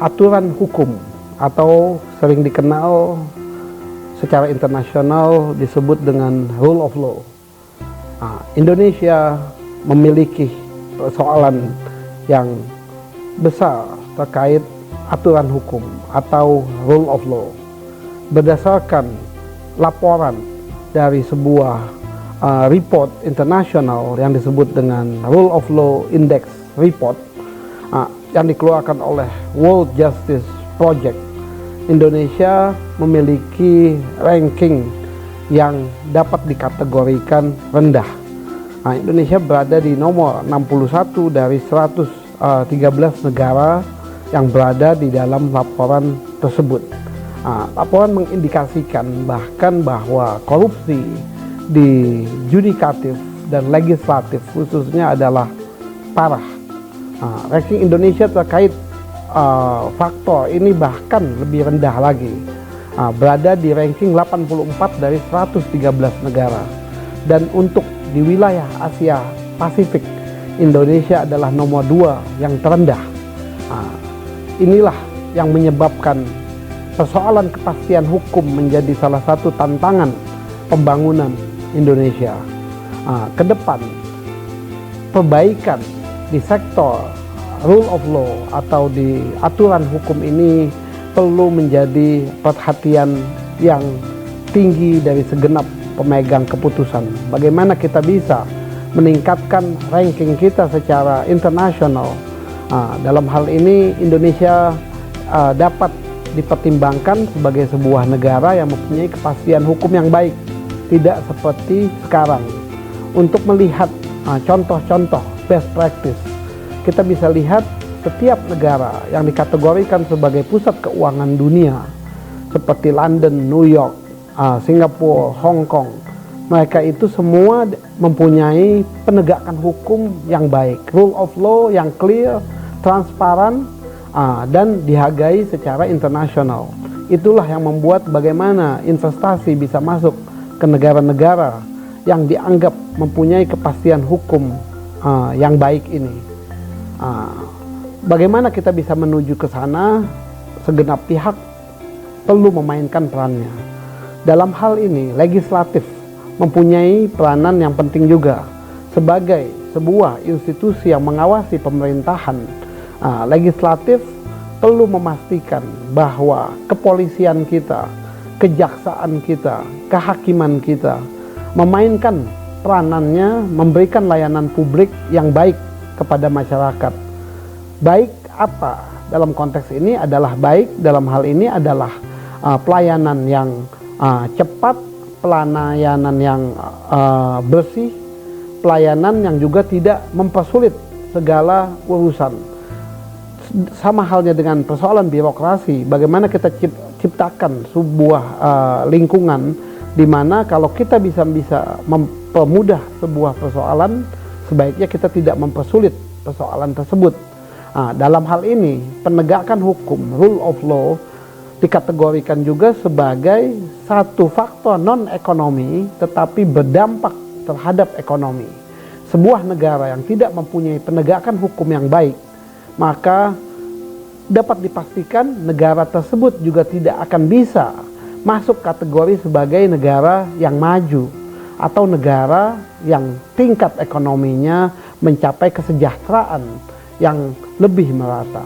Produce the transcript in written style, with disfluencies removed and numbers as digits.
aturan hukum atau sering dikenal secara internasional disebut dengan rule of law. Indonesia memiliki persoalan yang besar terkait aturan hukum atau rule of law. Berdasarkan laporan dari sebuah report internasional yang disebut dengan Rule of Law Index Report yang dikeluarkan oleh World Justice Project, Indonesia memiliki ranking yang dapat dikategorikan rendah. Indonesia berada di nomor 61 dari 113 negara yang berada di dalam laporan tersebut. Laporan mengindikasikan bahkan bahwa korupsi di yudikatif dan legislatif khususnya adalah parah. Ranking Indonesia terkait faktor ini bahkan lebih rendah lagi, berada di ranking 84 dari 113 negara. Dan untuk di wilayah Asia Pasifik, Indonesia adalah nomor 2 yang terendah. Inilah yang menyebabkan persoalan kepastian hukum menjadi salah satu tantangan pembangunan Indonesia. Ke depan, perbaikan di sektor rule of law atau di aturan hukum ini perlu menjadi perhatian yang tinggi dari segenap pemegang keputusan. Bagaimana kita bisa meningkatkan ranking kita secara internasional. Dalam hal ini Indonesia dapat dipertimbangkan sebagai sebuah negara yang mempunyai kepastian hukum yang baik, tidak seperti sekarang. Untuk melihat contoh-contoh best practice, kita bisa lihat setiap negara yang dikategorikan sebagai pusat keuangan dunia seperti London, New York, Singapura, Hong Kong, mereka itu semua mempunyai penegakan hukum yang baik, rule of law yang clear, transparan, dan dihargai secara internasional. Itulah yang membuat bagaimana investasi bisa masuk ke negara-negara yang dianggap mempunyai kepastian hukum yang baik ini. Bagaimana kita bisa menuju ke sana? Segenap pihak perlu memainkan perannya. Dalam hal ini, legislatif mempunyai peranan yang penting juga. Sebagai sebuah institusi yang mengawasi pemerintahan, legislatif perlu memastikan bahwa kepolisian kita, kejaksaan kita, kehakiman kita memainkan peranannya, memberikan layanan publik yang baik kepada masyarakat. Baik apa dalam konteks ini adalah baik dalam hal ini adalah pelayanan yang cepat, pelayanan yang bersih, pelayanan yang juga tidak mempersulit segala urusan. Sama halnya dengan persoalan birokrasi, bagaimana kita ciptakan sebuah lingkungan di mana kalau kita bisa mempermudah sebuah persoalan, sebaiknya kita tidak mempersulit persoalan tersebut. Dalam hal ini, penegakan hukum, rule of law, dikategorikan juga sebagai satu faktor non-ekonomi tetapi berdampak terhadap ekonomi. Sebuah negara yang tidak mempunyai penegakan hukum yang baik, maka dapat dipastikan negara tersebut juga tidak akan bisa masuk kategori sebagai negara yang maju atau negara yang tingkat ekonominya mencapai kesejahteraan yang lebih merata.